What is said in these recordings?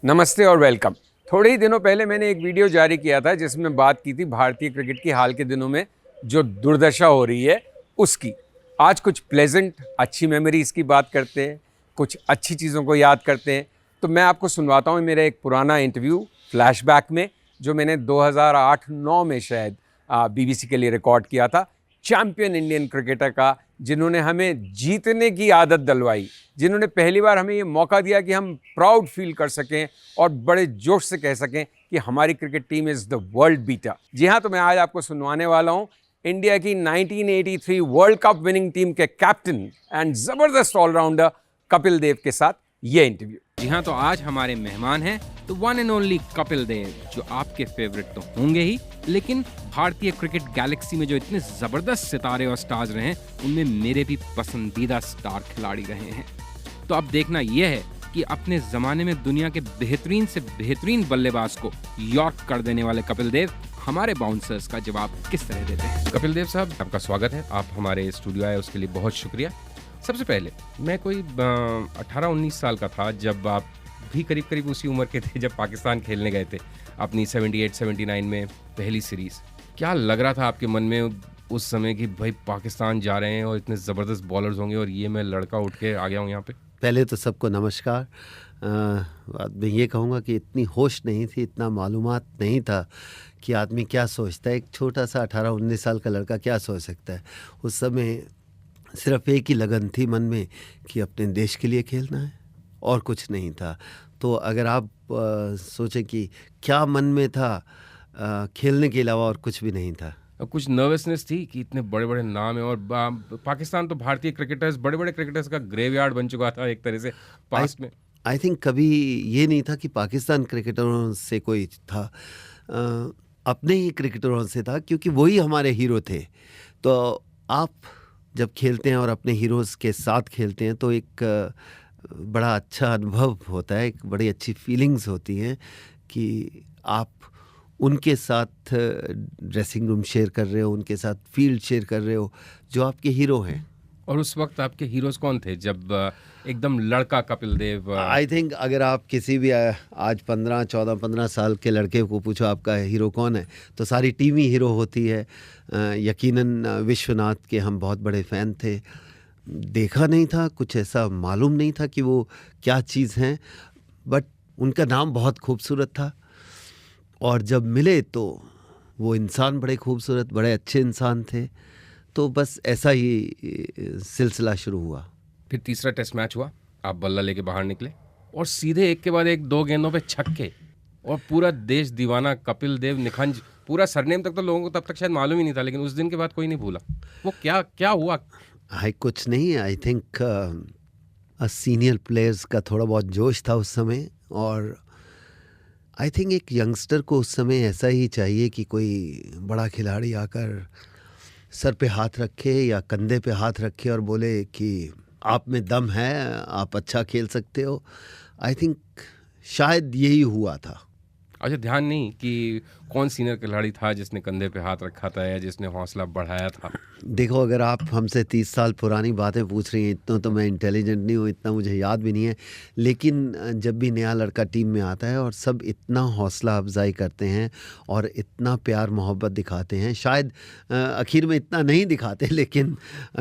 नमस्ते और वेलकम। थोड़े ही दिनों पहले मैंने एक वीडियो जारी किया था जिसमें बात की थी भारतीय क्रिकेट की हाल के दिनों में जो दुर्दशा हो रही है उसकी। आज कुछ प्लेजेंट अच्छी मेमोरीज़ की बात करते हैं, कुछ अच्छी चीज़ों को याद करते हैं। तो मैं आपको सुनवाता हूँ मेरा एक पुराना इंटरव्यू फ्लैशबैक में जो मैंने 2008-9 में शायद बीबीसी के लिए रिकॉर्ड किया था। चैंपियन इंडियन क्रिकेटर का, जिन्होंने हमें जीतने की आदत डलवाई, जिन्होंने पहली बार हमें ये मौका दिया कि हम प्राउड फील कर सकें और बड़े जोश से कह सकें कि हमारी cricket team is the world beater. जी हाँ, तो मैं आज आपको सुनवाने वाला हूँ इंडिया की 1983 वर्ल्ड कप विनिंग टीम के कैप्टन एंड ज़बरदस्त ऑलराउंडर कपिल देव के साथ ये इंटरव्यू। जी हाँ, तो आज हमारे मेहमान हैं the one and only Kapil Dev, जो आपके फेवरेट तो होंगे ही, लेकिन भारतीय क्रिकेट गैलेक्सी में जो इतने जबरदस्त सितारे और स्टार्स रहे हैं उनमें मेरे भी पसंदीदा स्टार खिलाड़ी रहे हैं। तो अब देखना यह है कि अपने जमाने में दुनिया के बेहतरीन से बेहतरीन बल्लेबाज को यॉर्क कर देने वाले कपिल देव हमारे बाउंसर्स का जवाब किस तरह देते हैं। कपिल देव साहब, आपका स्वागत है। आप हमारे स्टूडियो आए उसके लिए बहुत शुक्रिया। सबसे पहले मैं कोई 18-19 साल का था जब आप भी करीब करीब उसी उम्र के थे जब पाकिस्तान खेलने गए थे अपनी 78-79 में पहली सीरीज। क्या लग रहा था आपके मन में उस समय कि भाई पाकिस्तान जा रहे हैं और इतने ज़बरदस्त बॉलर्स होंगे और ये मैं लड़का उठ के आ गया हूँ यहाँ पे? पहले तो सबको नमस्कार। मैं ये कहूँगा कि इतनी होश नहीं थी, इतना मालूमात नहीं था कि आदमी क्या सोचता है। एक छोटा सा 18-19 साल का लड़का क्या सोच सकता है। उस समय सिर्फ एक ही लगन थी मन में कि अपने देश के लिए खेलना है और कुछ नहीं था। तो अगर आप सोचें कि क्या मन में था, खेलने के अलावा और कुछ भी नहीं था। कुछ नर्वसनेस थी कि इतने बड़े बड़े नाम है और पाकिस्तान तो भारतीय क्रिकेटर्स, बड़े बड़े क्रिकेटर्स का ग्रेवयार्ड बन चुका था एक तरह से पास्ट में। आई थिंक कभी ये नहीं था कि पाकिस्तान क्रिकेटरों से कोई था, अपने ही क्रिकेटरों से था, क्योंकि वही हमारे हीरो थे। तो आप जब खेलते हैं और अपने हीरोज़ के साथ खेलते हैं तो एक बड़ा अच्छा अनुभव होता है, एक बड़ी अच्छी फीलिंग्स होती हैं कि आप उनके साथ ड्रेसिंग रूम शेयर कर रहे हो, उनके साथ फील्ड शेयर कर रहे हो, जो आपके हीरो हैं। और उस वक्त आपके हीरोज़ कौन थे जब एकदम लड़का कपिल देव? आई थिंक अगर आप किसी भी आज 14-15 साल के लड़के को पूछो आपका हीरो कौन है, तो सारी टीम ही हीरो होती है। यकीनन विश्वनाथ के हम बहुत बड़े फ़ैन थे। देखा नहीं था, कुछ ऐसा मालूम नहीं था कि वो क्या चीज़ हैं, बट उनका नाम बहुत खूबसूरत था और जब मिले तो वो इंसान बड़े खूबसूरत, बड़े अच्छे इंसान थे। तो बस ऐसा ही सिलसिला शुरू हुआ। फिर तीसरा टेस्ट मैच हुआ, आप बल्ला लेके बाहर निकले और सीधे एक के बाद एक 2 गेंदों पे छक्के और पूरा देश दीवाना कपिल देव निखंज। पूरा सरनेम तक तो लोगों को तब तक शायद मालूम ही नहीं था, लेकिन उस दिन के बाद कोई नहीं भूला। वो क्या क्या हुआ? कुछ नहीं, आई थिंक सीनियर प्लेयर्स का थोड़ा बहुत जोश था उस समय, और आई थिंक एक यंगस्टर को उस समय ऐसा ही चाहिए कि कोई बड़ा खिलाड़ी आकर सर पे हाथ रखे या कंधे पे हाथ रखे और बोले कि आप में दम है, आप अच्छा खेल सकते हो। आई थिंक शायद यही हुआ था। अच्छा, ध्यान नहीं कि कौन सीनियर खिलाड़ी था जिसने कंधे पे हाथ रखा था या जिसने हौसला बढ़ाया था? देखो, अगर आप हमसे 30 साल पुरानी बातें पूछ रही हैं, इतना तो मैं इंटेलिजेंट नहीं हूँ, इतना मुझे याद भी नहीं है। लेकिन जब भी नया लड़का टीम में आता है और सब इतना हौसला अफजाई करते हैं और इतना प्यार मोहब्बत दिखाते हैं, शायद आखिर में इतना नहीं दिखाते, लेकिन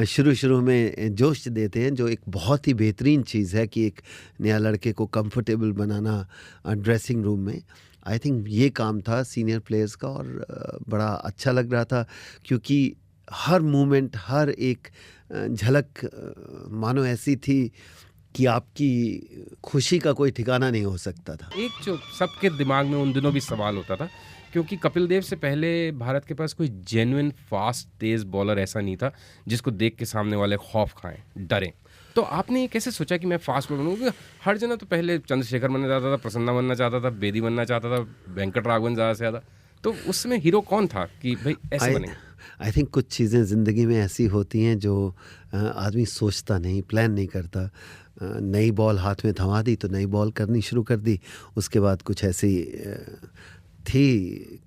शुरू में जोश देते हैं, जो एक बहुत ही बेहतरीन चीज़ है कि एक नया लड़के को कंफर्टेबल बनाना ड्रेसिंग रूम में। आई थिंक ये काम था सीनियर प्लेयर्स का और बड़ा अच्छा लग रहा था, क्योंकि हर मूवमेंट, हर एक झलक मानो ऐसी थी कि आपकी खुशी का कोई ठिकाना नहीं हो सकता था। एक जो सबके दिमाग में उन दिनों भी सवाल होता था, क्योंकि कपिल देव से पहले भारत के पास कोई जेन्युइन फास्ट तेज बॉलर ऐसा नहीं था जिसको देख के सामने वाले खौफ खाएं, डरें। तो आपने ये कैसे सोचा कि मैं फास्ट बॉलर बनूँ? हर जना तो पहले चंद्रशेखर बनना चाहता था, प्रसन्ना बनना चाहता था, बेदी बनना चाहता था, वेंकट राघवन ज़्यादा से ज़्यादा। तो उसमें हीरो कौन था कि भाई ऐसे बनेंगे? आई थिंक कुछ चीज़ें ज़िंदगी में ऐसी होती हैं जो आदमी सोचता नहीं, प्लान नहीं करता। नई बॉल हाथ में थमा दी तो नई बॉल करनी शुरू कर दी। उसके बाद कुछ ऐसी थी,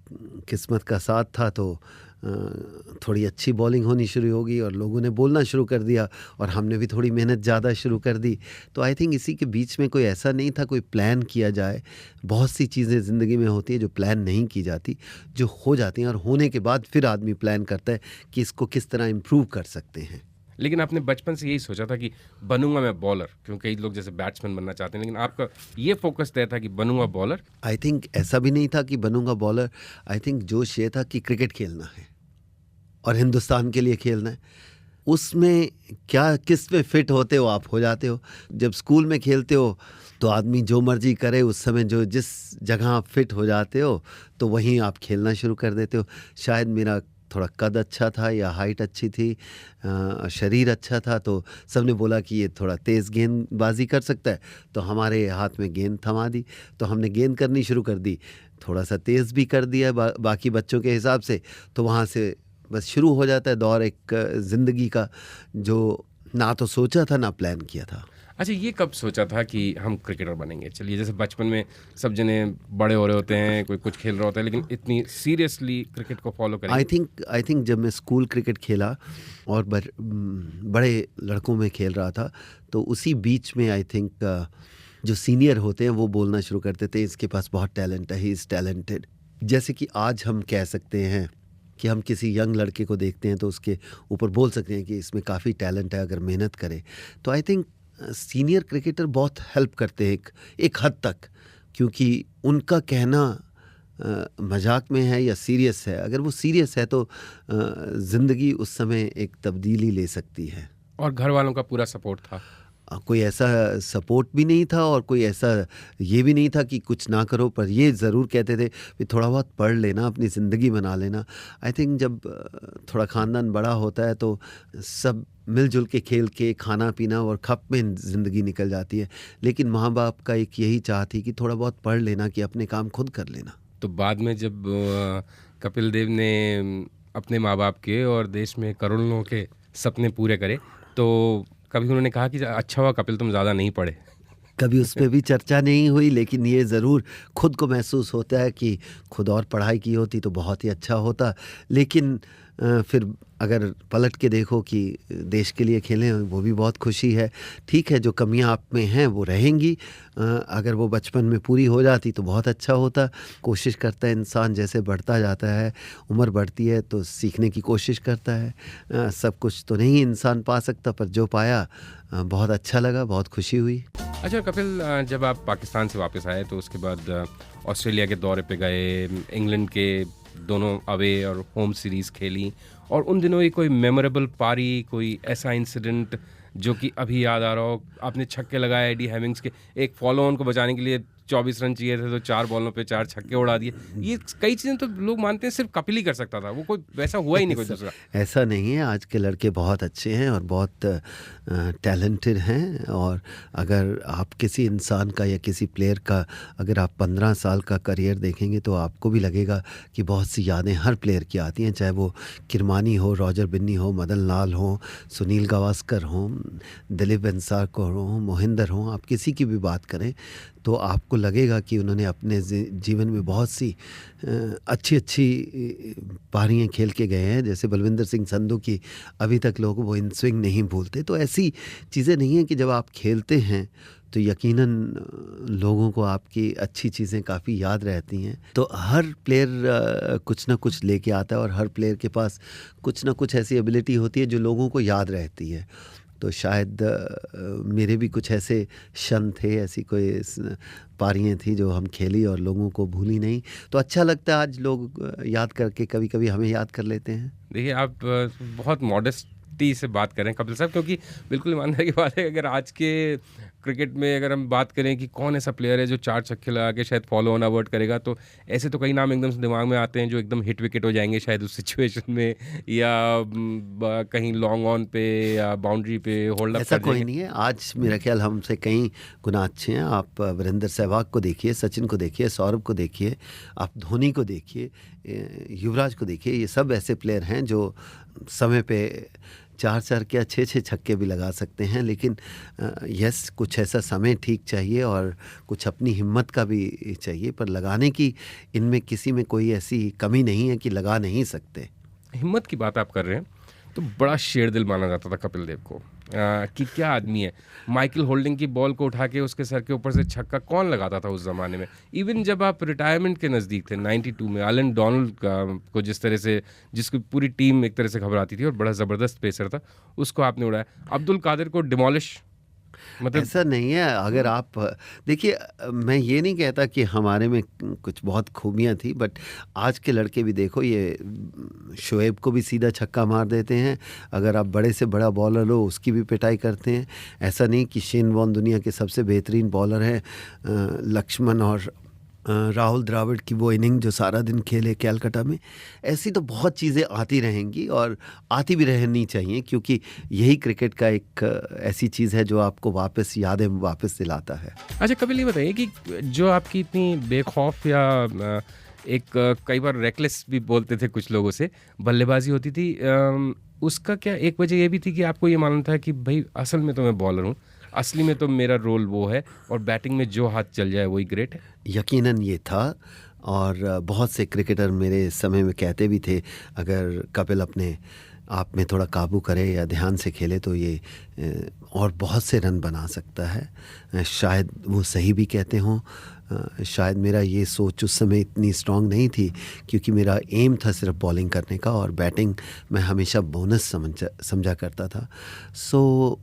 किस्मत का साथ था तो थोड़ी अच्छी बॉलिंग होनी शुरू होगी और लोगों ने बोलना शुरू कर दिया और हमने भी थोड़ी मेहनत ज़्यादा शुरू कर दी। तो आई थिंक इसी के बीच में कोई ऐसा नहीं था कोई प्लान किया जाए। बहुत सी चीज़ें ज़िंदगी में होती है जो प्लान नहीं की जाती, जो हो जाती हैं और होने के बाद फिर आदमी प्लान करता है कि इसको किस तरह इम्प्रूव कर सकते हैं। लेकिन आपने बचपन से यही सोचा था कि बनूंगा मैं बॉलर, क्योंकि कई लोग जैसे बैट्समैन बनना चाहते हैं, लेकिन आपका ये फोकस तय था कि बनूंगा बॉलर? आई थिंक ऐसा भी नहीं था कि बनूंगा बॉलर। आई थिंक जोश ये था कि क्रिकेट खेलना है और हिंदुस्तान के लिए खेलना है। उसमें क्या किस में फिट होते हो आप हो जाते हो। जब स्कूल में खेलते हो तो आदमी जो मर्जी करे, उस समय जो जिस जगह आप फिट हो जाते हो तो वहीं आप खेलना शुरू कर देते हो। शायद मेरा थोड़ा कद अच्छा था या हाइट अच्छी थी, शरीर अच्छा था, तो सबने बोला कि ये थोड़ा तेज़ गेंदबाजी कर सकता है। तो हमारे हाथ में गेंद थमा दी, तो हमने गेंद करनी शुरू कर दी। थोड़ा सा तेज़ भी कर दिया बाकी बच्चों के हिसाब से। तो वहाँ से बस शुरू हो जाता है दौर एक ज़िंदगी का, जो ना तो सोचा था ना प्लान किया था। अच्छा, ये कब सोचा था कि हम क्रिकेटर बनेंगे? चलिए, जैसे बचपन में सब जने बड़े हो रहे होते हैं, कोई कुछ खेल रहा होता है, लेकिन इतनी सीरियसली क्रिकेट को फॉलो करें? आई थिंक जब मैं स्कूल क्रिकेट खेला और बड़े लड़कों में खेल रहा था, तो उसी बीच में आई थिंक जो सीनियर होते हैं वो बोलना शुरू करते थे, इसके पास बहुत टैलेंट है, ही इज़ टैलेंटेड। जैसे कि आज हम कह सकते हैं कि हम किसी यंग लड़के को देखते हैं तो उसके ऊपर बोल सकते हैं कि इसमें काफ़ी टैलेंट है अगर मेहनत करे। तो आई थिंक सीनियर क्रिकेटर बहुत हेल्प करते हैं एक हद तक, क्योंकि उनका कहना मजाक में है या सीरियस है। अगर वो सीरियस है तो ज़िंदगी उस समय एक तब्दीली ले सकती है। और घर वालों का पूरा सपोर्ट था? कोई ऐसा सपोर्ट भी नहीं था और कोई ऐसा ये भी नहीं था कि कुछ ना करो, पर ये ज़रूर कहते थे कि थोड़ा बहुत पढ़ लेना, अपनी ज़िंदगी बना लेना। आई थिंक जब थोड़ा ख़ानदान बड़ा होता है तो सब मिलजुल के खेल के खाना पीना और खप में ज़िंदगी निकल जाती है, लेकिन माँ बाप का एक यही चाह थी कि थोड़ा बहुत पढ़ लेना, कि अपने काम खुद कर लेना। तो बाद में जब कपिल देव ने अपने माँ बाप के और देश में करोड़ों के सपने पूरे करे, तो कभी उन्होंने कहा कि अच्छा हुआ कपिल तुम ज़्यादा नहीं पढ़े? कभी उस पर भी चर्चा नहीं हुई, लेकिन ये ज़रूर खुद को महसूस होता है कि खुद और पढ़ाई की होती तो बहुत ही अच्छा होता। लेकिन फिर अगर पलट के देखो कि देश के लिए खेलें, वो भी बहुत खुशी है। ठीक है, जो कमियां आप में हैं वो रहेंगी, अगर वो बचपन में पूरी हो जाती तो बहुत अच्छा होता। कोशिश करता है इंसान, जैसे बढ़ता जाता है, उम्र बढ़ती है तो सीखने की कोशिश करता है। सब कुछ तो नहीं इंसान पा सकता, पर जो पाया बहुत अच्छा लगा, बहुत खुशी हुई। अच्छा कपिल, जब आप पाकिस्तान से वापस आए तो उसके बाद ऑस्ट्रेलिया के दौरे पे गए, इंग्लैंड के दोनों अवे और होम सीरीज़ खेली, और उन दिनों की कोई मेमोरेबल पारी, कोई ऐसा इंसिडेंट जो कि अभी याद आ रहा हो? आपने छक्के लगाए एडी हेमिंग्स के, एक फॉलो ऑन को बचाने के लिए 24 रन चाहिए थे तो 4 बॉलों पे 4 छक्के उड़ा दिए। ये कई चीज़ें तो लोग मानते हैं सिर्फ कपिल ही कर सकता था, वो कोई वैसा हुआ ही नहीं कोई दूसरा। ऐसा नहीं है, आज के लड़के बहुत अच्छे हैं और बहुत टैलेंटेड हैं। और अगर आप किसी इंसान का या किसी प्लेयर का अगर आप 15 साल का करियर देखेंगे तो आपको भी लगेगा कि बहुत सी यादें हर प्लेयर की आती हैं, चाहे वो किरमानी हो, रॉजर बिन्नी हो, मदन लाल हो, सुनील गावस्कर हो, दिलीप वेंसारकर हो, मोहिंदर हो, आप किसी की भी बात करें तो आपको लगेगा कि उन्होंने अपने जीवन में बहुत सी अच्छी पारियां खेल के गए हैं। जैसे बलविंदर सिंह संधू की अभी तक लोग वो इन स्विंग नहीं भूलते। तो ऐसी चीज़ें नहीं हैं कि जब आप खेलते हैं तो यकीनन लोगों को आपकी अच्छी चीज़ें काफ़ी याद रहती हैं। तो हर प्लेयर कुछ ना कुछ लेके आता है और हर प्लेयर के पास कुछ ना कुछ ऐसी एबिलिटी होती है जो लोगों को याद रहती है। तो शायद मेरे भी कुछ ऐसे क्षण थे, ऐसी कोई पारियां थी जो हम खेली और लोगों को भूली नहीं। तो अच्छा लगता है आज लोग याद करके, कभी कभी हमें याद कर लेते हैं। देखिए, आप बहुत मॉडेस्टी से बात करें कपिल साहब, क्योंकि बिल्कुल ईमानदारी की बात है, अगर आज के क्रिकेट में अगर हम बात करें कि कौन ऐसा प्लेयर है जो 4 छक्के लगा के शायद फॉलो ऑन अवर्ड करेगा, तो ऐसे तो कई नाम एकदम से दिमाग में आते हैं जो एकदम हिट विकेट हो जाएंगे शायद उस सिचुएशन में, या कहीं लॉन्ग ऑन पे या बाउंड्री पे होल्ड अप। ऐसा कोई नहीं है, आज मेरा ख्याल हमसे कई गुना अच्छे हैं। आप वीरेंद्र सहवाग को देखिए, सचिन को देखिए, सौरभ को देखिए, आप धोनी को देखिए, युवराज को देखिए। ये सब ऐसे प्लेयर हैं जो समय पे 4 क्या 6 छक्के भी लगा सकते हैं। लेकिन यस, कुछ ऐसा समय ठीक चाहिए और कुछ अपनी हिम्मत का भी चाहिए, पर लगाने की इनमें किसी में कोई ऐसी कमी नहीं है कि लगा नहीं सकते। हिम्मत की बात आप कर रहे हैं, तो बड़ा शेर दिल माना जाता था कपिल देव को, कि क्या आदमी है। माइकल होल्डिंग की बॉल को उठा के उसके सर के ऊपर से छक्का कौन लगाता था उस ज़माने में। इवन जब आप रिटायरमेंट के नज़दीक थे 92 में, एलन डोनाल्ड को जिस तरह से, जिसकी पूरी टीम एक तरह से घबराती थी और बड़ा ज़बरदस्त पेसर था, उसको आपने उड़ाया। अब्दुल कादिर को डिमोलिश, मतलब ऐसा नहीं है। अगर आप देखिए, मैं ये नहीं कहता कि हमारे में कुछ बहुत खूबियाँ थी, बट आज के लड़के भी देखो, ये शोएब को भी सीधा छक्का मार देते हैं। अगर आप बड़े से बड़ा बॉलर हो उसकी भी पिटाई करते हैं। ऐसा नहीं कि शेन वॉर्न दुनिया के सबसे बेहतरीन बॉलर हैं। लक्ष्मण और राहुल द्रविड़ की वो इनिंग जो सारा दिन खेले कैलकाटा में, ऐसी तो बहुत चीज़ें आती रहेंगी और आती भी रहनी चाहिए, क्योंकि यही क्रिकेट का एक ऐसी चीज़ है जो आपको वापस यादें वापस दिलाता है। अच्छा कपिल, ये बताइए कि जो आपकी इतनी बेखौफ या एक कई बार रेकलेस भी बोलते थे कुछ लोगों से बल्लेबाजी होती थी, उसका क्या एक वजह ये भी थी कि आपको ये मालूम था कि भाई असल में तो मैं बॉलर हूँ, असली में तो मेरा रोल वो है और बैटिंग में जो हाथ चल जाए वही ग्रेट है? यकीनन ये था, और बहुत से क्रिकेटर मेरे समय में कहते भी थे, अगर कपिल अपने आप में थोड़ा काबू करे या ध्यान से खेले तो ये और बहुत से रन बना सकता है। शायद वो सही भी कहते हों। शायद मेरा ये सोच उस समय इतनी स्ट्रांग नहीं थी, क्योंकि मेरा एम था सिर्फ बॉलिंग करने का, और बैटिंग मैं हमेशा बोनस समझा करता था। सो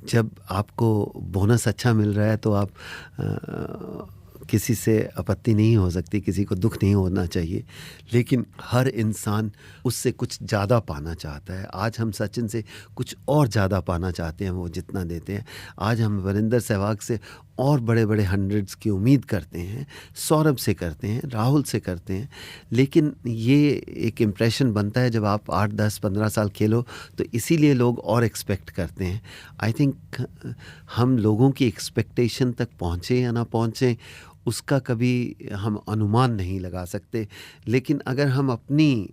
जब आपको बोनस अच्छा मिल रहा है तो आप किसी से आपत्ति नहीं हो सकती, किसी को दुख नहीं होना चाहिए, लेकिन हर इंसान उससे कुछ ज़्यादा पाना चाहता है। आज हम सचिन से कुछ और ज़्यादा पाना चाहते हैं, वो जितना देते हैं। आज हम वीरेंद्र सहवाग से और बड़े बड़े हंड्रेड्स की उम्मीद करते हैं, सौरभ से करते हैं, राहुल से करते हैं, लेकिन ये एक इम्प्रेशन बनता है जब आप 8, 10, 15 साल खेलो, तो इसीलिए लोग और एक्सपेक्ट करते हैं। आई थिंक हम लोगों की एक्सपेक्टेशन तक पहुँचे या ना पहुँचे उसका कभी हम अनुमान नहीं लगा सकते, लेकिन अगर हम अपनी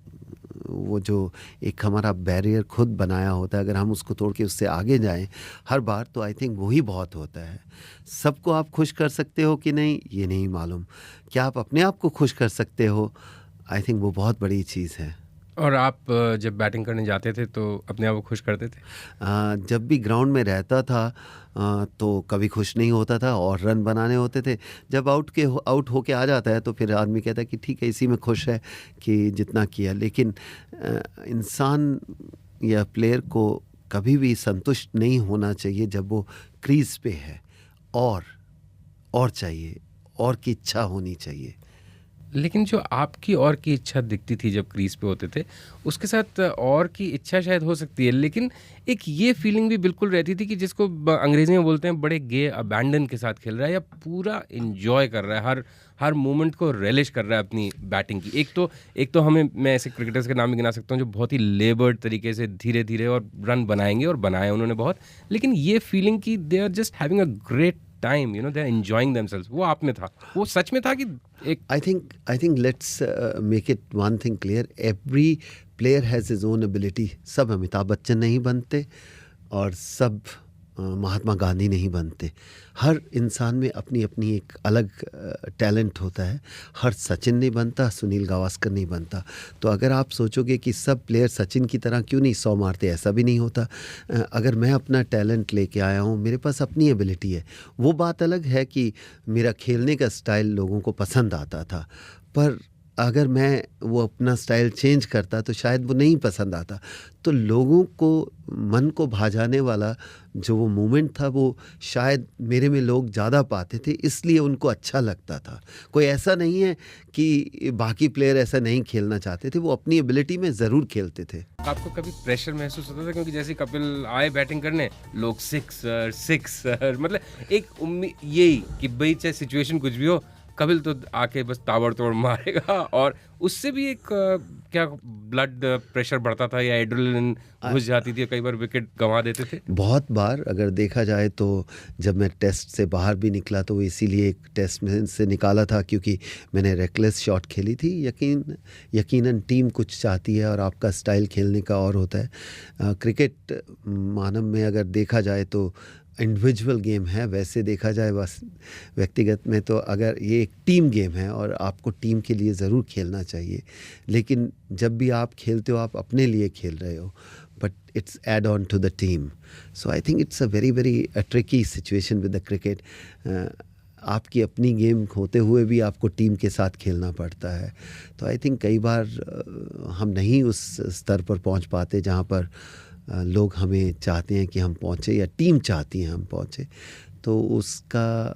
वो जो एक हमारा बैरियर खुद बनाया होता है, अगर हम उसको तोड़ के उससे आगे जाएं हर बार, तो आई थिंक वही बहुत होता है। सबको आप खुश कर सकते हो कि नहीं ये नहीं मालूम, क्या आप अपने आप को खुश कर सकते हो, आई थिंक वो बहुत बड़ी चीज़ है। और आप जब बैटिंग करने जाते थे तो अपने आप को खुश करते थे? जब भी ग्राउंड में रहता था तो कभी खुश नहीं होता था और रन बनाने होते थे। जब आउट होके आ जाता है तो फिर आदमी कहता है कि ठीक है, इसी में खुश है कि जितना किया। लेकिन इंसान या प्लेयर को कभी भी संतुष्ट नहीं होना चाहिए जब वो क्रीज पे है, और चाहिए, और की इच्छा होनी चाहिए। लेकिन जो आपकी और की इच्छा दिखती थी जब क्रीज पे होते थे, उसके साथ और की इच्छा शायद हो सकती है, लेकिन एक ये फीलिंग भी बिल्कुल रहती थी कि जिसको अंग्रेजी में बोलते हैं बड़े गे अबैंडन के साथ खेल रहा है या पूरा इंजॉय कर रहा है, हर मोमेंट को रेलिश कर रहा है अपनी बैटिंग की। एक तो मैं ऐसे क्रिकेटर्स के नाम भी गिना सकता हूँ जो बहुत ही लेबर्ड तरीके से धीरे धीरे और रन बनाएंगे, और बनाए उन्होंने बहुत, लेकिन ये फीलिंग की they are just having a great time, you know, they are enjoying themselves, वो आप में था, वो सच में था कि एक? I think let's make it one thing clear. Every player has his own ability. सब अमिताभ बच्चन नहीं बनते और सब महात्मा गांधी नहीं बनते। हर इंसान में अपनी अपनी एक अलग टैलेंट होता है। हर सचिन नहीं बनता, सुनील गावस्कर नहीं बनता। तो अगर आप सोचोगे कि सब प्लेयर सचिन की तरह क्यों नहीं 100 मारते, ऐसा भी नहीं होता। अगर मैं अपना टैलेंट लेके आया हूँ, मेरे पास अपनी एबिलिटी है, वो बात अलग है कि मेरा खेलने का स्टाइल लोगों को पसंद आता था, पर अगर मैं वो अपना स्टाइल चेंज करता तो शायद वो नहीं पसंद आता। तो लोगों को मन को भाजाने वाला जो वो मोमेंट था, वो शायद मेरे में लोग ज़्यादा पाते थे, इसलिए उनको अच्छा लगता था। कोई ऐसा नहीं है कि बाकी प्लेयर ऐसा नहीं खेलना चाहते थे, वो अपनी एबिलिटी में ज़रूर खेलते थे। आपको कभी प्रेशर महसूस होता था? क्योंकि जैसे कपिल आए बैटिंग करने, लोग सिक्सर, मतलब एक उम्मीद यही कि भाई चाहे सिचुएशन कुछ भी हो, कपिल तो आके बस ताबड़तोड़ मारेगा, और उससे भी एक क्या ब्लड प्रेशर बढ़ता था या एड्रेनलिन घुस जाती थी, कई बार विकेट गंवा देते थे? बहुत बार अगर देखा जाए तो जब मैं टेस्ट से बाहर भी निकला तो वो इसीलिए एक टेस्ट में से निकाला था क्योंकि मैंने रेकलेस शॉट खेली थी। यकीनन टीम कुछ चाहती है और आपका स्टाइल खेलने का और होता है। क्रिकेट मानव में अगर देखा जाए तो इंडिविजुअल गेम है, वैसे देखा जाए बस व्यक्तिगत में तो अगर ये एक टीम गेम है और आपको टीम के लिए ज़रूर खेलना चाहिए, लेकिन जब भी आप खेलते हो आप अपने लिए खेल रहे हो, but it's add on to the team. So I think it's a very very tricky situation with the cricket. आपकी अपनी गेम होते हुए भी आपको टीम के साथ खेलना पड़ता है. तो आई थिंक कई बार हम नहीं उस स्तर पर पहुंच पाते जहां पर लोग हमें चाहते हैं कि हम पहुंचे या टीम चाहती है हम पहुंचे. तो उसका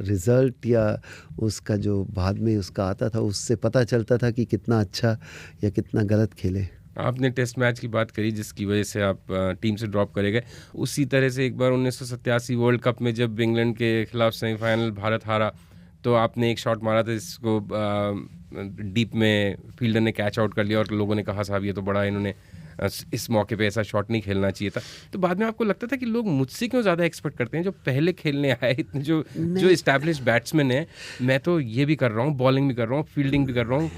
रिज़ल्ट या उसका जो बाद में उसका आता था उससे पता चलता था कि कितना अच्छा या कितना गलत खेले. आपने टेस्ट मैच की बात करी जिसकी वजह से आप टीम से ड्रॉप करे गए। उसी तरह से एक बार 1987 वर्ल्ड कप में जब इंग्लैंड के खिलाफ सेमीफाइनल भारत हारा तो आपने एक शॉट मारा था जिसको डीप में फील्डर ने कैच आउट कर लिया और लोगों ने कहा साहब ये तो बड़ा इन्होंने इस मौके पे ऐसा शॉट नहीं खेलना चाहिए था। तो बाद में आपको लगता था कि लोग मुझसे क्यों ज़्यादा एक्सपेक्ट करते हैं, जो पहले खेलने आए इतने जो इस्टेब्लिश बैट्समैन है, मैं तो ये भी कर रहा हूँ, बॉलिंग भी कर रहा हूँ, फील्डिंग भी कर रहा हूँ,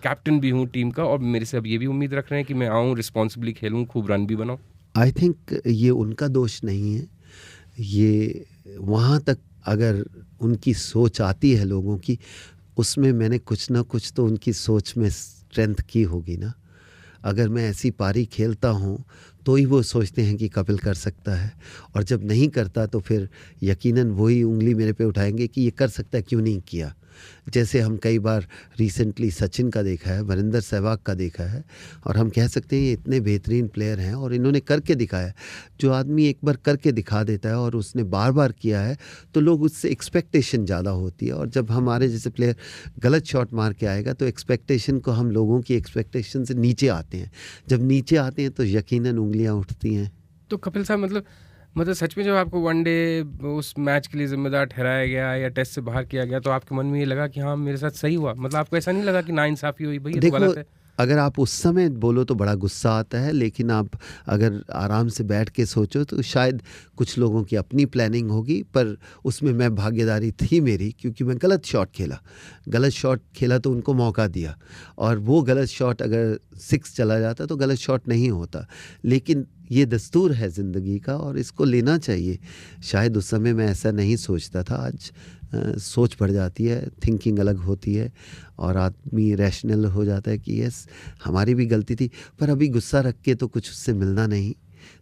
कैप्टन भी हूँ टीम का, और मेरे से अब ये भी उम्मीद रख रहे हैं कि मैं आऊँ, रिस्पॉन्सिबली खेलूँ, खूब रन भी बनाऊँ। आई थिंक ये उनका दोष नहीं है, ये वहाँ तक अगर उनकी सोच आती है लोगों की, उसमें मैंने कुछ ना कुछ तो उनकी सोच में स्ट्रेंथ की होगी ना. अगर मैं ऐसी पारी खेलता हूँ तो ही वो सोचते हैं कि कपिल कर सकता है, और जब नहीं करता तो फिर यकीनन वही उंगली मेरे पे उठाएंगे कि ये कर सकता है, क्यों नहीं किया. जैसे हम कई बार रिसेंटली सचिन का देखा है, वीरेंद्र सहवाग का देखा है, और हम कह सकते हैं ये इतने बेहतरीन प्लेयर हैं और इन्होंने करके दिखाया. जो आदमी एक बार करके दिखा देता है और उसने बार बार किया है तो लोग उससे एक्सपेक्टेशन ज़्यादा होती है, और जब हमारे जैसे प्लेयर गलत शॉट मार के आएगा तो एक्सपेक्टेशन को हम लोगों की एक्सपेक्टेशन से नीचे आते हैं. जब नीचे आते हैं तो यकीनन उंगलियां उठती हैं. तो कपिल साहब मतलब सच में जब आपको वनडे उस मैच के लिए जिम्मेदार ठहराया गया या टेस्ट से बाहर किया गया तो आपके मन में ये लगा कि हाँ मेरे साथ सही हुआ, मतलब आपको ऐसा नहीं लगा कि नाइंसाफ़ी हुई, भाई ये तो गलत है? अगर आप उस समय बोलो तो बड़ा गुस्सा आता है, लेकिन आप अगर आराम से बैठ के सोचो तो शायद कुछ लोगों की अपनी प्लानिंग होगी, पर उसमें मैं भागीदारी थी मेरी, क्योंकि मैं गलत शॉट खेला तो उनको मौका दिया, और वो गलत शॉट अगर 6 चला जाता तो गलत शॉट नहीं होता. लेकिन ये दस्तूर है ज़िंदगी का और इसको लेना चाहिए. शायद उस समय मैं ऐसा नहीं सोचता था, आज सोच बढ़ जाती है, थिंकिंग अलग होती है और आदमी रैशनल हो जाता है कि यस हमारी भी गलती थी, पर अभी गुस्सा रख के तो कुछ उससे मिलना नहीं.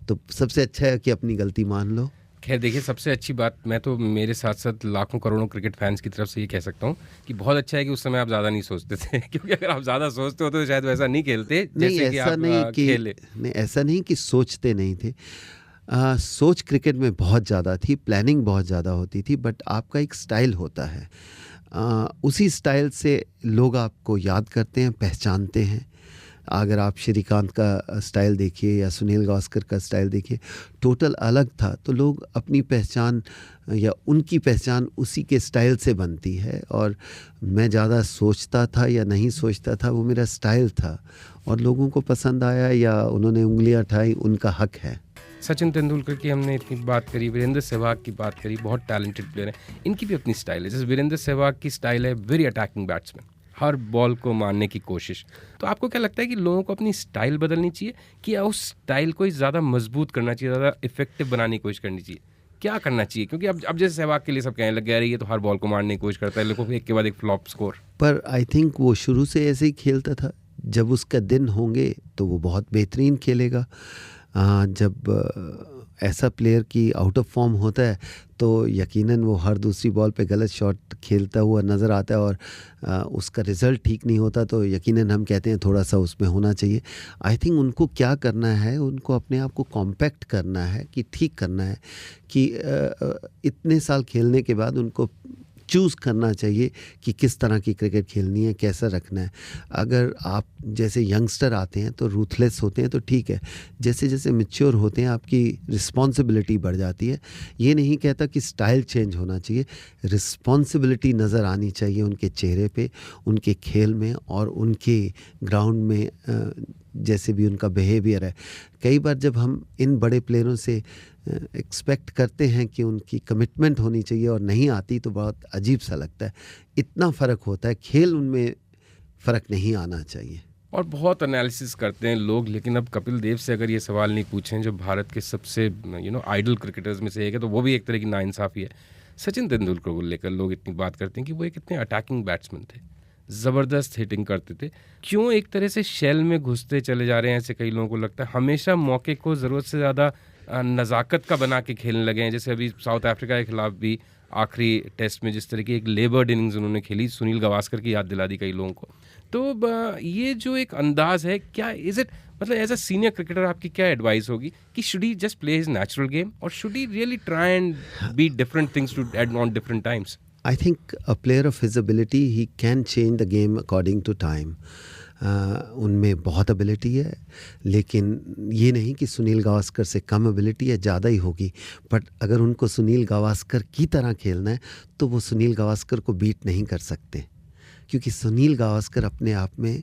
तो सबसे अच्छा है कि अपनी गलती मान लो. खैर देखिए, सबसे अच्छी बात, मैं तो मेरे साथ साथ लाखों करोड़ों क्रिकेट फैंस की तरफ से ये कह सकता हूँ कि बहुत अच्छा है कि उस समय आप ज़्यादा नहीं सोचते थे क्योंकि अगर आप ज़्यादा सोचते हो तो शायद वैसा नहीं खेलते जैसे कि आप खेले. नहीं, ऐसा नहीं कि सोचते नहीं थे. सोच क्रिकेट में बहुत ज़्यादा थी, प्लानिंग बहुत ज़्यादा होती थी, बट आपका एक स्टाइल होता है. उसी स्टाइल से लोग आपको याद करते हैं, पहचानते हैं. अगर आप श्रीकांत का स्टाइल देखिए या सुनील गावस्कर का स्टाइल देखिए, टोटल अलग था, तो लोग अपनी पहचान या उनकी पहचान उसी के स्टाइल से बनती है. और मैं ज़्यादा सोचता था या नहीं सोचता था, वो मेरा स्टाइल था, और लोगों को पसंद आया या उन्होंने उंगलियां उठाई, उनका हक है. सचिन तेंदुलकर की हमने इतनी बात करी, वीरेंद्र सहवाग की बात करी, बहुत टैलेंटेड प्लेयर हैं, इनकी भी अपनी स्टाइल है. जैसे वीरेंद्र सहवाग की स्टाइल है वेरी अटैकिंग बैट्समैन, हर बॉल को मारने की कोशिश. तो आपको क्या लगता है कि लोगों को अपनी स्टाइल बदलनी चाहिए कि या उस स्टाइल को ज़्यादा मजबूत करना चाहिए, ज़्यादा इफेक्टिव बनाने की कोशिश करनी चाहिए, क्या करना चाहिए? क्योंकि अब जैसे सहवाग के लिए सब कहने लग गया रही है तो हर बॉल को मारने की कोशिश करता है, लेकिन एक के बाद एक फ्लॉप स्कोर. पर आई थिंक वो शुरू से ऐसे ही खेलता था. जब उसका दिन होंगे तो वो बहुत बेहतरीन खेलेगा. जब ऐसा प्लेयर की आउट ऑफ फॉर्म होता है तो यकीनन वो हर दूसरी बॉल पे गलत शॉट खेलता हुआ नज़र आता है, और उसका रिज़ल्ट ठीक नहीं होता, तो यकीनन हम कहते हैं थोड़ा सा उसमें होना चाहिए. आई थिंक उनको क्या करना है, उनको अपने आप को कॉम्पैक्ट करना है, कि ठीक करना है कि इतने साल खेलने के बाद उनको चूज़ करना चाहिए कि किस तरह की क्रिकेट खेलनी है, कैसा रखना है. अगर आप जैसे यंगस्टर आते हैं तो रूथलेस होते हैं तो ठीक है, जैसे जैसे मैच्योर होते हैं आपकी रिस्पॉन्सिबिलिटी बढ़ जाती है. ये नहीं कहता कि स्टाइल चेंज होना चाहिए, रिस्पॉन्सिबिलिटी नज़र आनी चाहिए उनके चेहरे पे, उनके खेल में और उनके ग्राउंड में, जैसे भी उनका बिहेवियर है. कई बार जब हम इन बड़े प्लेयरों से एक्सपेक्ट करते हैं कि उनकी कमिटमेंट होनी चाहिए और नहीं आती तो बहुत अजीब सा लगता है. इतना फ़र्क होता है, खेल उनमें फ़र्क नहीं आना चाहिए. और बहुत एनालिसिस करते हैं लोग, लेकिन अब कपिल देव से अगर ये सवाल नहीं पूछें, जो भारत के सबसे आइडल क्रिकेटर्स में से एक है, तो वो भी एक तरह की नाइंसाफ़ी है। सचिन तेंदुलकर को लेकर लोग इतनी बात करते हैं कि वो एक इतने अटैकिंग बैट्समैन थे, ज़बरदस्त हिटिंग करते थे। क्यों एक तरह से शेल में घुसते चले जा रहे हैं, ऐसे कई लोगों को लगता है। हमेशा मौके को ज़रूरत से ज़्यादा नज़ाकत का बना के खेलने लगे हैं। जैसे अभी साउथ अफ्रीका के खिलाफ भी आखिरी टेस्ट में जिस तरह की एक लेबर्ड इनिंग्स उन्होंने खेली, सुनील गावस्कर की याद दिला दी कई लोगों को। तो ये जो एक अंदाज़ है, क्या इज़ इट, मतलब एज अ सीनियर क्रिकेटर आपकी क्या एडवाइस होगी कि should he just play his natural game, और should he really try and be different things to add on different times? I think a player of his ability, he can change the game according to time. उनमें बहुत ability है, लेकिन ये नहीं कि सुनील गावस्कर से कम ability है, ज़्यादा ही होगी। बट अगर उनको सुनील गावस्कर की तरह खेलना है तो वो सुनील गावस्कर को बीट नहीं कर सकते, क्योंकि सुनील गावस्कर अपने आप में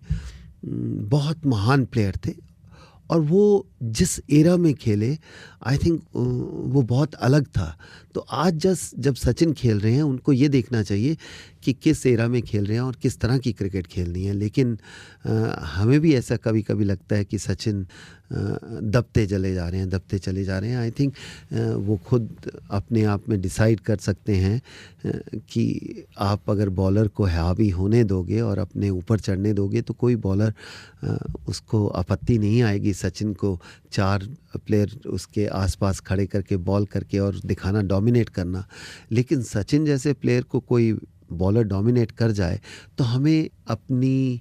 बहुत महान प्लेयर थे, और वो जिस एरा में खेले आई थिंक वो बहुत अलग था। तो आज जब सचिन खेल रहे हैं, उनको ये देखना चाहिए कि किस एरा में खेल रहे हैं और किस तरह की क्रिकेट खेलनी है। लेकिन हमें भी ऐसा कभी कभी लगता है कि सचिन दबते चले जा रहे हैं। आई थिंक वो खुद अपने आप में डिसाइड कर सकते हैं कि आप अगर बॉलर को हावी होने दोगे और अपने ऊपर चढ़ने दोगे तो कोई बॉलर उसको आपत्ति नहीं आएगी सचिन को 4 प्लेयर उसके आसपास खड़े करके बॉल करके और दिखाना, डोमिनेट करना। लेकिन सचिन जैसे प्लेयर को कोई बॉलर डोमिनेट कर जाए तो हमें अपनी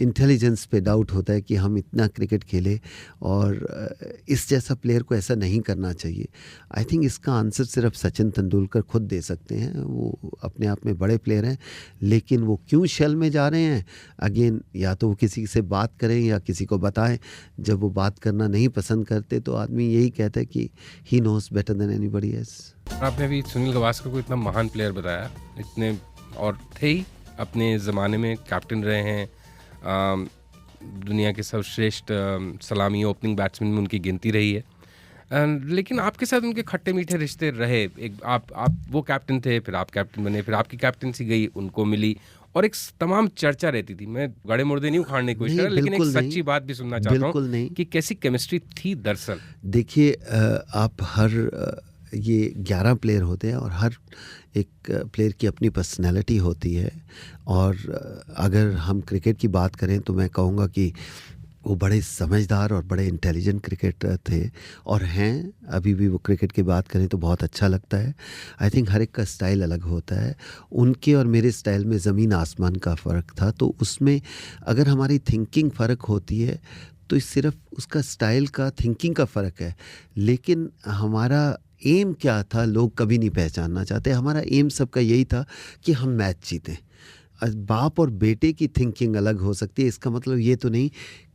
इंटेलिजेंस पे डाउट होता है कि हम इतना क्रिकेट खेले, और इस जैसा प्लेयर को ऐसा नहीं करना चाहिए। आई थिंक इसका आंसर सिर्फ सचिन तेंदुलकर खुद दे सकते हैं। वो अपने आप में बड़े प्लेयर हैं, लेकिन वो क्यों शेल में जा रहे हैं, अगेन या तो वो किसी से बात करें या किसी को बताएं। जब वो बात करना नहीं पसंद करते तो आदमी यही कहता है कि he knows better than anybody else. आपने अभी सुनील गावस्कर को इतना महान प्लेयर बताया, इतने और थे ही, अपने ज़माने में कैप्टन रहे हैं, दुनिया के सर्वश्रेष्ठ सलामी ओपनिंग बैट्समैन में उनकी गिनती रही है। लेकिन आपके साथ उनके खट्टे मीठे रिश्ते रहे। एक आप वो कैप्टन थे, फिर आप कैप्टन बने, फिर आपकी कैप्टनसी गई, उनको मिली, और एक तमाम चर्चा रहती थी। मैं गड़े मुर्दे नहीं उखाड़ने की कोशिश कर रहा, लेकिन एक सच्ची बात भी सुनना चाहता हूँ कि कैसी केमिस्ट्री थी दरअसल। देखिए, आप हर ये 11 प्लेयर होते हैं और हर एक प्लेयर की अपनी पर्सनैलिटी होती है। और अगर हम क्रिकेट की बात करें तो मैं कहूँगा कि वो बड़े समझदार और बड़े इंटेलिजेंट क्रिकेटर थे और हैं। अभी भी वो क्रिकेट की बात करें तो बहुत अच्छा लगता है। आई थिंक हर एक का स्टाइल अलग होता है। उनके और मेरे स्टाइल में ज़मीन आसमान का फ़र्क था। तो उसमें अगर हमारी थिंकिंग फ़र्क होती है तो सिर्फ उसका स्टाइल का, थिंकिंग का फ़र्क है। लेकिन हमारा एम क्या था लोग कभी नहीं पहचानना चाहते। हमारा एम सबका यही था कि हम मैच जीतें। बाप और बेटे की थिंकिंग अलग हो सकती है, इसका मतलब ये तो नहीं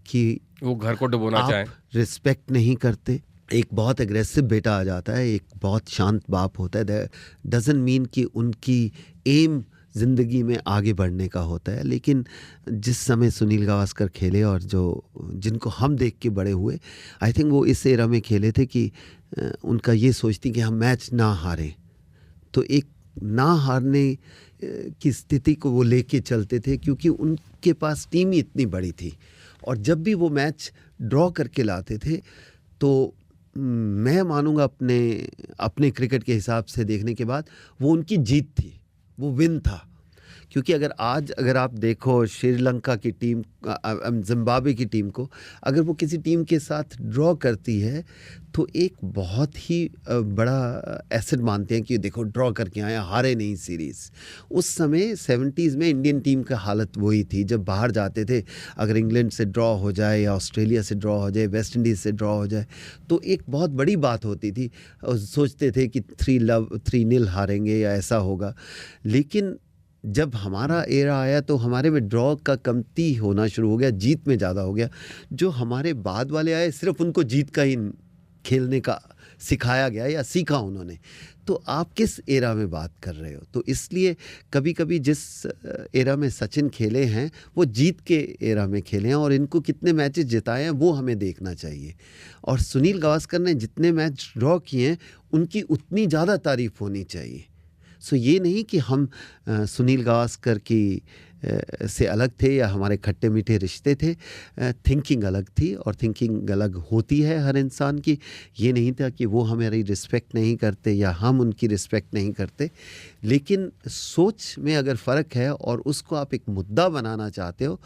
कि वो घर को डुबोना चाहें। रिस्पेक्ट नहीं करते। एक बहुत एग्रेसिव बेटा आ जाता है, एक बहुत शांत बाप होता है, डजंट मीन कि उनकी एम ज़िंदगी में आगे बढ़ने का होता है। लेकिन जिस समय सुनील गावस्कर खेले और जिनको हम देख के बड़े हुए, आई थिंक वो इस एरा में खेले थे कि उनका ये सोचती कि हम मैच ना हारें। तो एक ना हारने की स्थिति को वो लेके चलते थे, क्योंकि उनके पास टीम ही इतनी बड़ी थी। और जब भी वो मैच ड्रॉ करके लाते थे तो मैं मानूंगा अपने क्रिकेट के हिसाब से देखने के बाद वो उनकी जीत थी, वो विन था। क्योंकि अगर आप देखो श्रीलंका की टीम, जिम्बाब्वे की टीम को, अगर वो किसी टीम के साथ ड्रॉ करती है तो एक बहुत ही बड़ा एसेट मानते हैं कि देखो ड्रॉ करके आए, हारे नहीं सीरीज़। उस समय 70s में इंडियन टीम का हालत वही थी। जब बाहर जाते थे, अगर इंग्लैंड से ड्रॉ हो जाए या ऑस्ट्रेलिया से ड्रॉ हो जाए, वेस्ट इंडीज़ से ड्रॉ हो जाए, तो एक बहुत बड़ी बात होती थी। सोचते थे कि 3-0 हारेंगे या ऐसा होगा। लेकिन जब हमारा एरा आया तो हमारे में ड्रॉ का कमती होना शुरू हो गया, जीत में ज़्यादा हो गया। जो हमारे बाद वाले आए सिर्फ उनको जीत का ही खेलने का सिखाया गया या सीखा उन्होंने। तो आप किस एरा में बात कर रहे हो? तो इसलिए कभी कभी जिस एरा में सचिन खेले हैं वो जीत के एरा में खेले हैं, और इनको कितने मैचेस जिताए हैं वो हमें देखना चाहिए। और सुनील गावस्कर ने जितने मैच ड्रॉ किए हैं उनकी उतनी ज़्यादा तारीफ़ होनी चाहिए। सो ये नहीं कि हम सुनील गावस्कर की से अलग थे या हमारे खट्टे मीठे रिश्ते थे। थिंकिंग अलग थी और थिंकिंग अलग होती है हर इंसान की। ये नहीं था कि वो हमारी रिस्पेक्ट नहीं करते या हम उनकी रिस्पेक्ट नहीं करते, लेकिन सोच में अगर फ़र्क है और उसको आप एक मुद्दा बनाना चाहते हो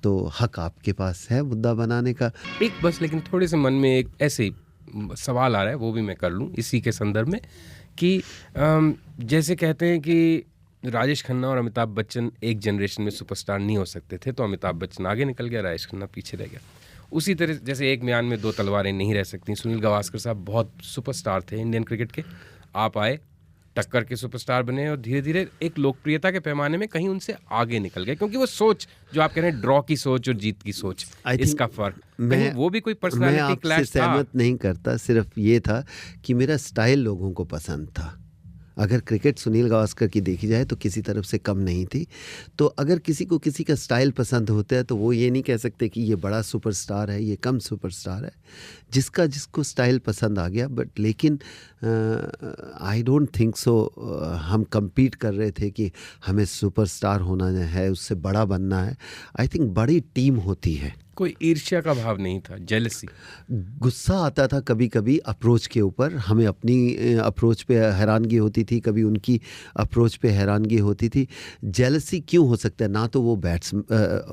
तो हक आपके पास है मुद्दा बनाने का। एक बस लेकिन थोड़े से मन में एक ऐसे ही सवाल आ रहा है, वो भी मैं कर लूँ इसी के संदर्भ में कि जैसे कहते हैं कि राजेश खन्ना और अमिताभ बच्चन एक जनरेशन में सुपरस्टार नहीं हो सकते थे, तो अमिताभ बच्चन आगे निकल गया, राजेश खन्ना पीछे रह गया। उसी तरह जैसे एक म्यान में दो तलवारें नहीं रह सकती, सुनील गावस्कर साहब बहुत सुपरस्टार थे इंडियन क्रिकेट के, आप आए टक्कर के सुपरस्टार बने और धीरे धीरे एक लोकप्रियता के पैमाने में कहीं उनसे आगे निकल गए, क्योंकि वो सोच जो आप कह रहे हैं ड्रॉ की सोच और जीत की सोच, इसका फर्क कहीं वो भी कोई मैं पर्सनालिटी आपसे क्लैश था? सहमत नहीं करता, सिर्फ ये था कि मेरा स्टाइल लोगों को पसंद था। अगर क्रिकेट सुनील गावस्कर की देखी जाए तो किसी तरफ से कम नहीं थी। तो अगर किसी को किसी का स्टाइल पसंद होता है तो वो ये नहीं कह सकते कि ये बड़ा सुपरस्टार है, ये कम सुपरस्टार है। जिसका जिसको स्टाइल पसंद आ गया। बट लेकिन आई डोंट थिंक सो हम compete कर रहे थे कि हमें सुपरस्टार होना है, उससे बड़ा बनना है। आई थिंक बड़ी टीम होती है। कोई ईर्ष्या का भाव नहीं था, जेलसी? गुस्सा आता था कभी कभी अप्रोच के ऊपर, हमें अपनी अप्रोच पे हैरानगी होती थी, कभी उनकी अप्रोच पे हैरानगी होती थी। जेलसी क्यों हो सकता है? ना तो वो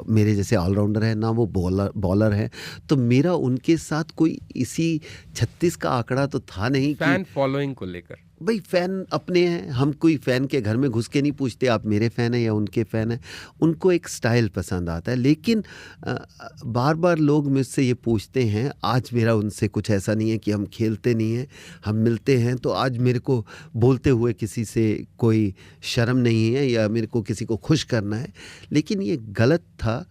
मेरे जैसे ऑलराउंडर है, ना वो बॉलर है, तो मेरा उनके साथ कोई इसी 36 का आंकड़ा तो था नहीं। फैन फॉलोइंग को लेकर भाई फ़ैन अपने हैं, हम कोई फ़ैन के घर में घुस के नहीं पूछते आप मेरे फ़ैन हैं या उनके फ़ैन हैं। उनको एक स्टाइल पसंद आता है। लेकिन बार बार लोग मुझसे ये पूछते हैं, आज मेरा उनसे कुछ ऐसा नहीं है कि हम खेलते नहीं हैं, हम मिलते हैं, तो आज मेरे को बोलते हुए किसी से कोई शर्म नहीं है या मेरे को किसी को खुश करना है। लेकिन ये गलत था।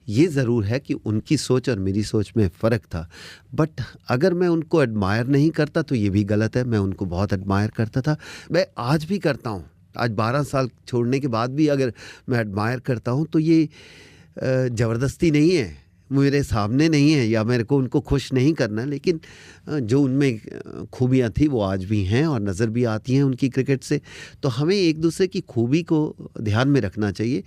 ये ज़रूर है कि उनकी सोच और मेरी सोच में फ़र्क था। बट अगर मैं उनको एडमायर नहीं करता तो ये भी गलत है। मैं उनको बहुत एडमायर करता था, मैं आज भी करता हूँ। आज 12 साल छोड़ने के बाद भी अगर मैं एडमायर करता हूँ तो ये ज़बरदस्ती नहीं है, मेरे सामने नहीं है या मेरे को उनको खुश नहीं करना। लेकिन जो उनमें खूबियाँ थी वो आज भी हैं और नज़र भी आती हैं उनकी क्रिकेट से। तो हमें एक दूसरे की खूबी को ध्यान में रखना चाहिए।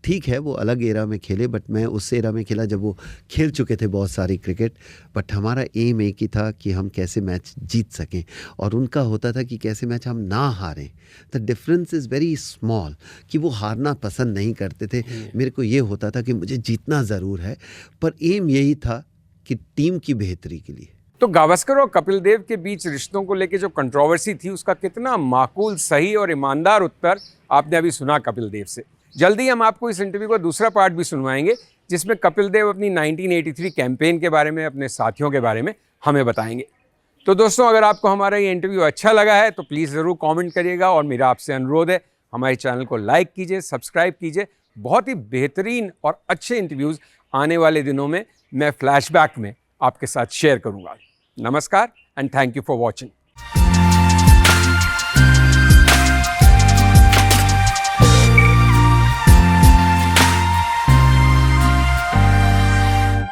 ठीक है वो अलग एरा में खेले, बट मैं उस एरा में खेला जब वो खेल चुके थे बहुत सारी क्रिकेट। बट हमारा एम एक ही था कि हम कैसे मैच जीत सकें, और उनका होता था कि कैसे मैच हम ना हारें। The difference is very small, कि वो हारना पसंद नहीं करते थे, मेरे को ये होता था कि मुझे जीतना ज़रूर है, पर एम यही था कि टीम की बेहतरी के लिए। तो गावस्कर और कपिल देव के बीच रिश्तों को लेकर जो कंट्रोवर्सी थी उसका कितना माकूल, सही और ईमानदार उत्तर आपने अभी सुना कपिल देव से। जल्दी हम आपको इस इंटरव्यू का दूसरा पार्ट भी सुनवाएंगे, जिसमें कपिल देव अपनी 1983 कैंपेन के बारे में, अपने साथियों के बारे में हमें बताएंगे। तो दोस्तों, अगर आपको हमारा ये इंटरव्यू अच्छा लगा है तो प्लीज़ ज़रूर कमेंट करिएगा, और मेरा आपसे अनुरोध है हमारे चैनल को लाइक कीजिए, सब्सक्राइब कीजिए। बहुत ही बेहतरीन और अच्छे इंटरव्यूज़ आने वाले दिनों में मैं फ्लैशबैक में आपके साथ शेयर करूँगा। नमस्कार and thank you for watching.